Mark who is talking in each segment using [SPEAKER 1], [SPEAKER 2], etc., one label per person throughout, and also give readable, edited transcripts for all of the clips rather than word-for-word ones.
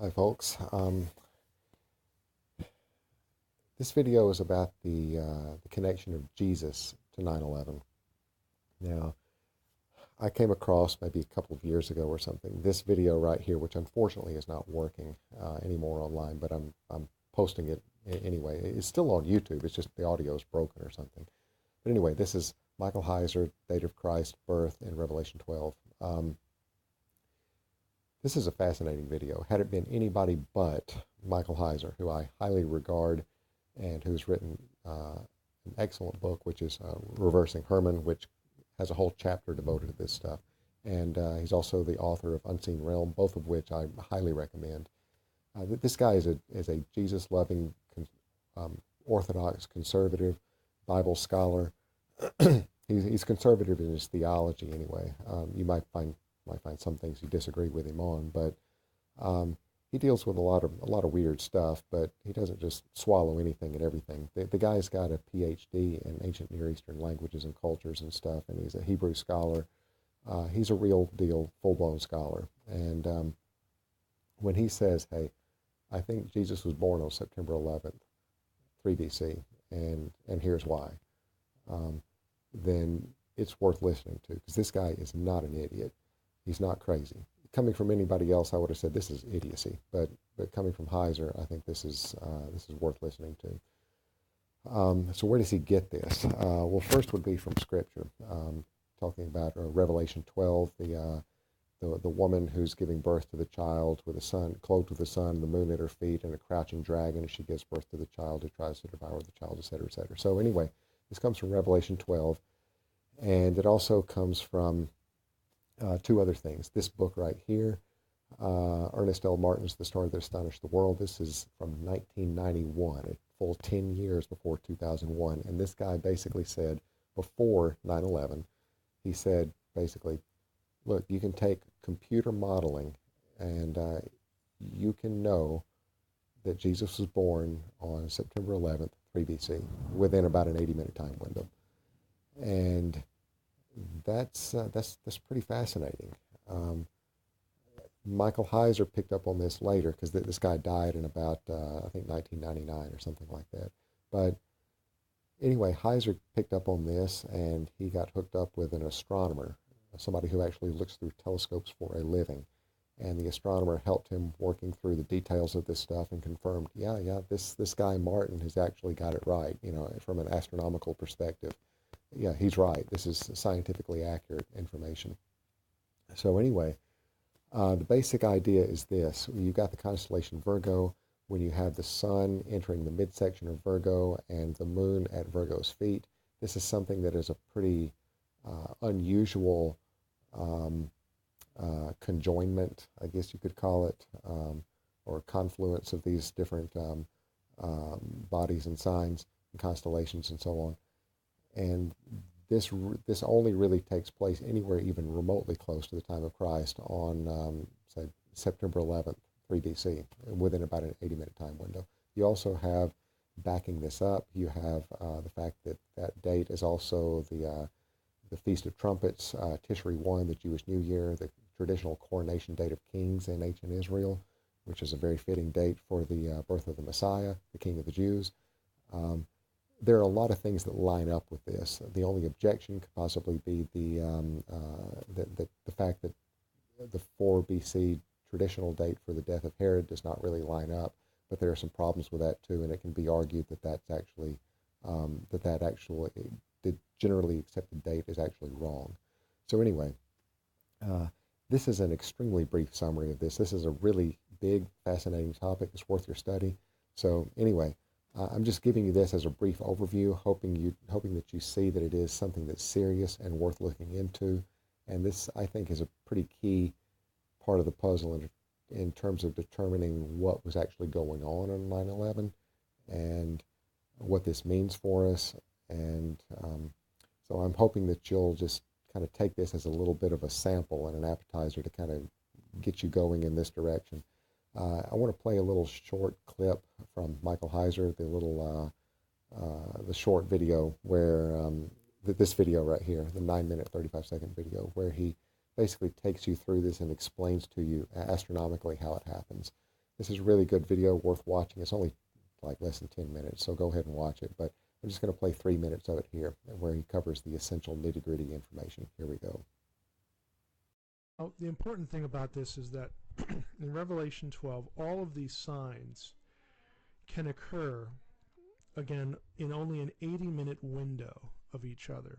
[SPEAKER 1] Hi folks. This video is about the connection of Jesus to 9/11. Now, I came across maybe a couple of years ago or something this video right here, which unfortunately is not working anymore online, but I'm posting it anyway. It's still on YouTube. It's just the audio is broken or something. But anyway, this is Michael Heiser, Date of Christ's Birth in Revelation 12. This is a fascinating video. Had it been anybody but Michael Heiser, who I highly regard and who's written an excellent book, which is Reversing Herman, which has a whole chapter devoted to this stuff. And he's also the author of Unseen Realm, both of which I highly recommend. This guy is a Jesus-loving, Orthodox, conservative, Bible scholar. He's conservative in his theology anyway. You might find some things you disagree with him on, but he deals with a lot of weird stuff. But he doesn't just swallow anything and everything. The guy's got a PhD in ancient Near Eastern languages and cultures and stuff, and he's a Hebrew scholar. He's a real deal, full-blown scholar. And when he says, "Hey, I think Jesus was born on September 11th, 3 BC, and here's why," then it's worth listening to, because this guy is not an idiot. He's not crazy. Coming from anybody else, I would have said this is idiocy. But coming from Heiser, I think this is worth listening to. So where does he get this? Well, first would be from Scripture, talking about Revelation 12, the woman who's giving birth to the child with the sun, clothed with the sun, the moon at her feet, and a crouching dragon as she gives birth to the child who tries to devour the child, etc., etc. So anyway, this comes from Revelation 12, and it also comes from two other things. This book right here, Ernest L. Martin's The Story That Astonished the World. This is from 1991, a full 10 years before 2001. And this guy basically said, before 9/11, he said basically, look, you can take computer modeling and you can know that Jesus was born on September 11th, 3 BC, within about an 80-minute time window. And that's pretty fascinating. Michael Heiser picked up on this later, because this guy died in about I think 1999 or something like that. But anyway, Heiser picked up on this, and he got hooked up with an astronomer, somebody who actually looks through telescopes for a living. And the astronomer helped him working through the details of this stuff and confirmed, yeah, this guy Martin has actually got it right, from an astronomical perspective. Yeah, he's right. This is scientifically accurate information. So anyway, the basic idea is this. You've got the constellation Virgo. When you have the sun entering the midsection of Virgo and the moon at Virgo's feet, this is something that is a pretty unusual conjoinment, I guess you could call it, or confluence of these different bodies and signs and constellations and so on. And this only really takes place anywhere even remotely close to the time of Christ on, say, September 11th, 3 BC, within about an 80-minute time window. You also have, backing this up, you have the fact that that date is also the Feast of Trumpets, Tishri 1, the Jewish New Year, the traditional coronation date of kings in ancient Israel, which is a very fitting date for the birth of the Messiah, the King of the Jews. There are a lot of things that line up with this. The only objection could possibly be the fact that the 4 BC traditional date for the death of Herod does not really line up. But there are some problems with that too, and it can be argued that that's actually the generally accepted date is actually wrong. So anyway, this is an extremely brief summary of this. This is a really big, fascinating topic. It's worth your study. So anyway. I'm just giving you this as a brief overview, hoping that you see that it is something that's serious and worth looking into. And this, I think, is a pretty key part of the puzzle in terms of determining what was actually going on 9/11 and what this means for us. And so I'm hoping that you'll just kind of take this as a little bit of a sample and an appetizer to kind of get you going in this direction. I want to play a little short clip from Michael Heiser, the short video where, this video right here, the 9-minute, 35-second video, where he basically takes you through this and explains to you astronomically how it happens. This is a really good video, worth watching. It's only like less than 10 minutes, so go ahead and watch it. But I'm just going to play 3 minutes of it here, where he covers the essential nitty-gritty information. Here we go.
[SPEAKER 2] Oh, the important thing about this is that in Revelation 12, all of these signs can occur, again, in only an 80-minute window of each other.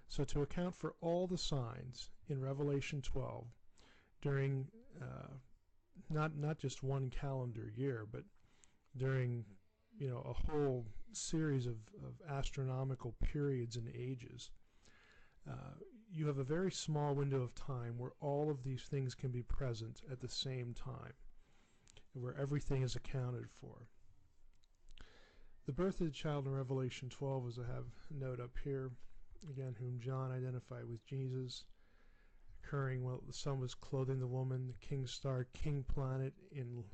[SPEAKER 2] So to account for all the signs in Revelation 12 during not just one calendar year, but during a whole series of astronomical periods and ages, you have a very small window of time where all of these things can be present at the same time, where everything is accounted for. The birth of the child in Revelation 12, as I have a note up here, again, whom John identified with Jesus, occurring while the sun was clothing the woman, the king star, king planet in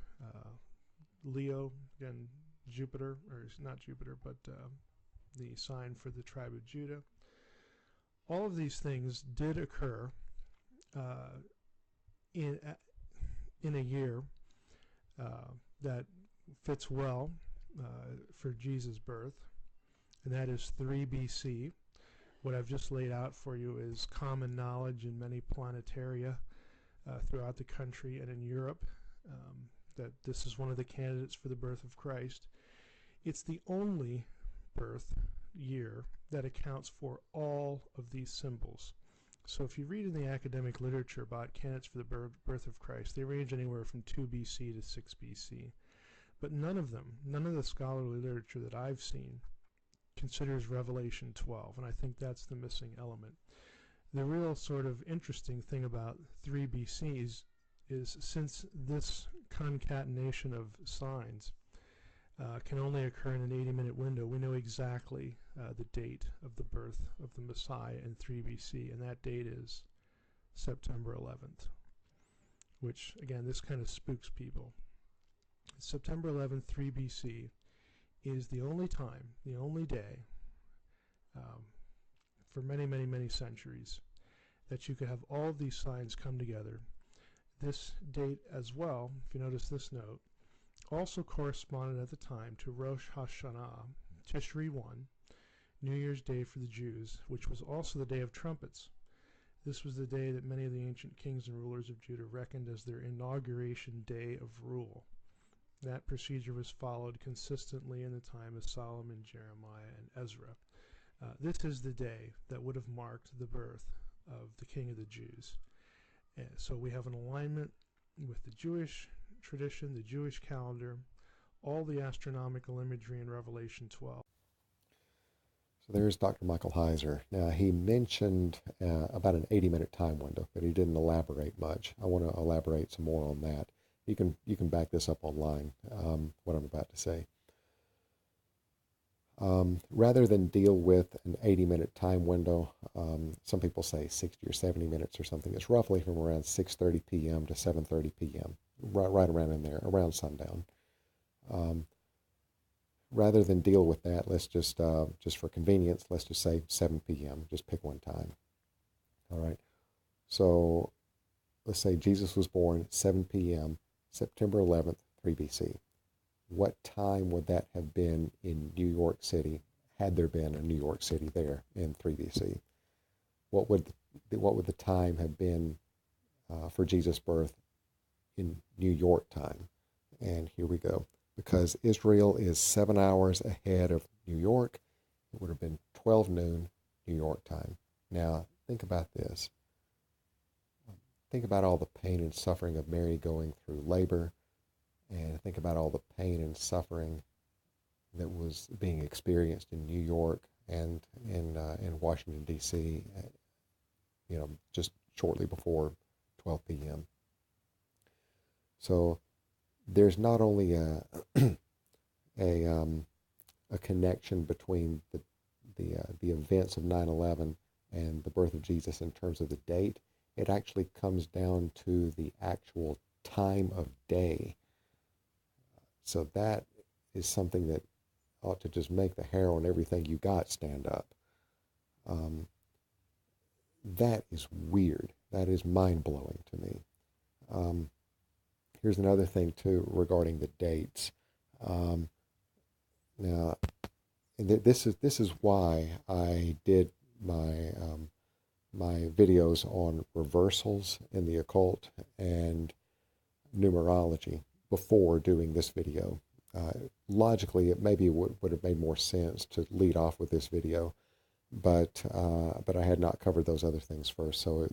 [SPEAKER 2] Leo, again, Jupiter, or not Jupiter, but the sign for the tribe of Judah. All of these things did occur in a year that fits well for Jesus' birth, and that is 3 BC. What I've just laid out for you is common knowledge in many planetaria throughout the country and in Europe, that this is one of the candidates for the birth of Christ. It's the only birth year that accounts for all of these symbols. So if you read in the academic literature about candidates for the birth of Christ, they range anywhere from 2 BC to 6 BC. But none of the scholarly literature that I've seen considers Revelation 12, and I think that's the missing element. The real sort of interesting thing about 3 BCs is, since this concatenation of signs can only occur in an 80-minute window, we know exactly the date of the birth of the Messiah in 3 BC, and that date is September 11th, which, again, this kind of spooks people. September 11th, 3 BC is the only time, the only day, for many, many, many centuries, that you could have all of these signs come together. This date as well, if you notice this note, also corresponded at the time to Rosh Hashanah, Tishri 1, New Year's Day for the Jews, which was also the Day of Trumpets. This was the day that many of the ancient kings and rulers of Judah reckoned as their inauguration day of rule. That procedure was followed consistently in the time of Solomon, Jeremiah, and Ezra. This is the day that would have marked the birth of the King of the Jews. So we have an alignment with the Jewish tradition, the Jewish calendar, all the astronomical imagery in Revelation 12.
[SPEAKER 1] So there's Dr. Michael Heiser. Now, he mentioned about an 80-minute time window, but he didn't elaborate much. I want to elaborate some more on that. You can back this up online, what I'm about to say. Rather than deal with an 80-minute time window, some people say 60 or 70 minutes or something. It's roughly from around 6:30 p.m. to 7:30 p.m., right around in there, around sundown. Rather than deal with that, let's just for convenience, let's just say 7 p.m., just pick one time. All right. So let's say Jesus was born at 7 p.m., September 11th, 3 BC. What time would that have been in New York City, had there been a New York City there in 3 BC? What would the time have been for Jesus' birth in New York time? And here we go. Because Israel is 7 hours ahead of New York, it would have been 12 noon New York time. Now, think about this. Think about all the pain and suffering of Mary going through labor, and think about all the pain and suffering that was being experienced in New York and in Washington, D.C., just shortly before 12 p.m. So there's not only a connection between the events of 9/11 and the birth of Jesus in terms of the date. It actually comes down to the actual time of day. So that is something that ought to just make the hair on everything you got stand up. That is weird. That is mind-blowing to me. here's another thing too regarding the dates. Now, this is why I did my videos on reversals in the occult and numerology before doing this video. Logically, it maybe would have made more sense to lead off with this video, but I had not covered those other things first, so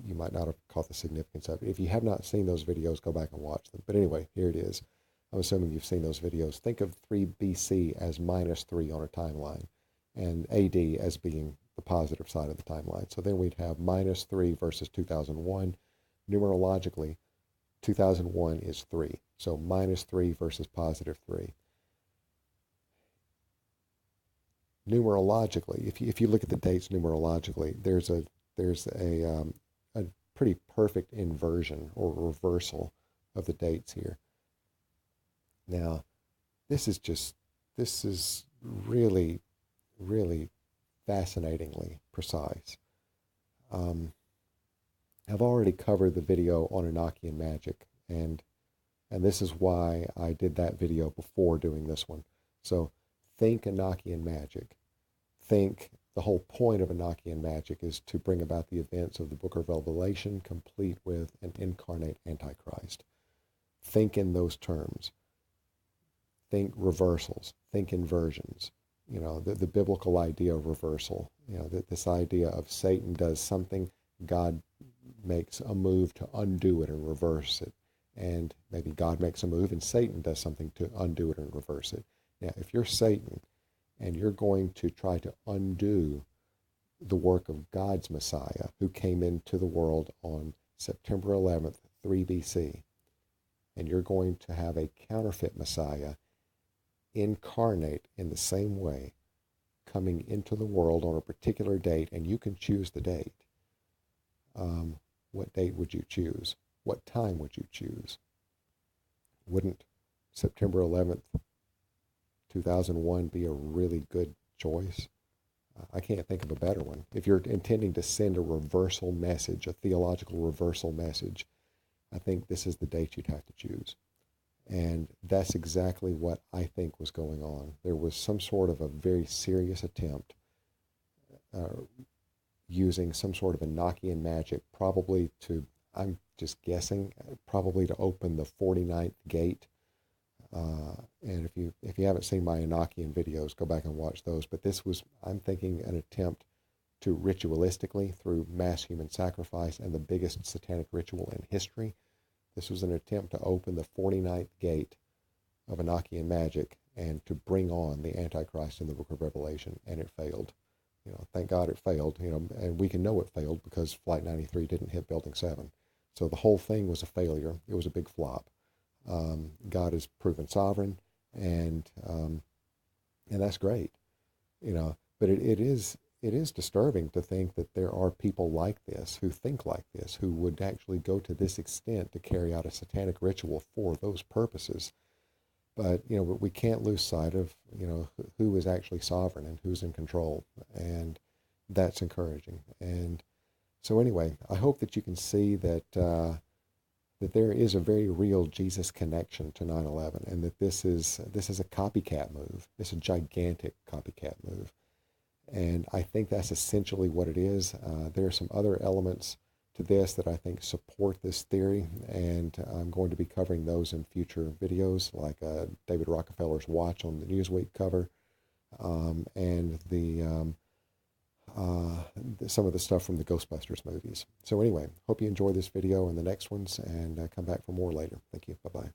[SPEAKER 1] you might not have caught the significance of it. If you have not seen those videos, go back and watch them. But anyway, here it is. I'm assuming you've seen those videos. Think of 3 BC as -3 on a timeline, and AD as being the positive side of the timeline. So then we'd have -3 versus 2001. Numerologically, 2001 is 3. So -3 versus +3. Numerologically, if you look at the dates numerologically, there's a pretty perfect inversion or reversal of the dates here. Now, this is really, really fascinatingly precise. I've already covered the video on Enochian magic, and this is why I did that video before doing this one. So think Enochian magic. Think the whole point of Enochian magic is to bring about the events of the Book of Revelation, complete with an incarnate Antichrist. Think in those terms. Think reversals. Think inversions. You know, the biblical idea of reversal. You know, this idea of Satan does something, God makes a move to undo it and reverse it. And maybe God makes a move and Satan does something to undo it and reverse it. Now, if you're Satan and you're going to try to undo the work of God's Messiah, who came into the world on September 11th, 3 BC, and you're going to have a counterfeit Messiah incarnate in the same way, coming into the world on a particular date, and you can choose the date. What date would you choose? What time would you choose? Wouldn't September 11th, 2001 be a really good choice? I can't think of a better one. If you're intending to send a reversal message, a theological reversal message, I think this is the date you'd have to choose. And that's exactly what I think was going on. There was some sort of a very serious attempt using some sort of Enochian magic, probably to, I'm just guessing, probably to open the 49th gate. And if you haven't seen my Enochian videos, go back and watch those. But this was, I'm thinking, an attempt to ritualistically, through mass human sacrifice and the biggest satanic ritual in history, this was an attempt to open the 49th gate of Enochian magic and to bring on the Antichrist in the Book of Revelation, and it failed. You know, thank God it failed. You know, and we can know it failed because Flight 93 didn't hit Building 7. So the whole thing was a failure. It was a big flop. God is proven sovereign, and that's great. You know, but it is disturbing to think that there are people like this, who think like this, who would actually go to this extent to carry out a satanic ritual for those purposes. But, you know, we can't lose sight of, you know, who is actually sovereign and who's in control. And that's encouraging. And so anyway, I hope that you can see that that there is a very real Jesus connection to 9/11, and that this is a copycat move. It's a gigantic copycat move. And I think that's essentially what it is. There are some other elements to this that I think support this theory, and I'm going to be covering those in future videos, like David Rockefeller's watch on the Newsweek cover, and some of the stuff from the Ghostbusters movies. So anyway, hope you enjoy this video and the next ones, and come back for more later. Thank you. Bye-bye.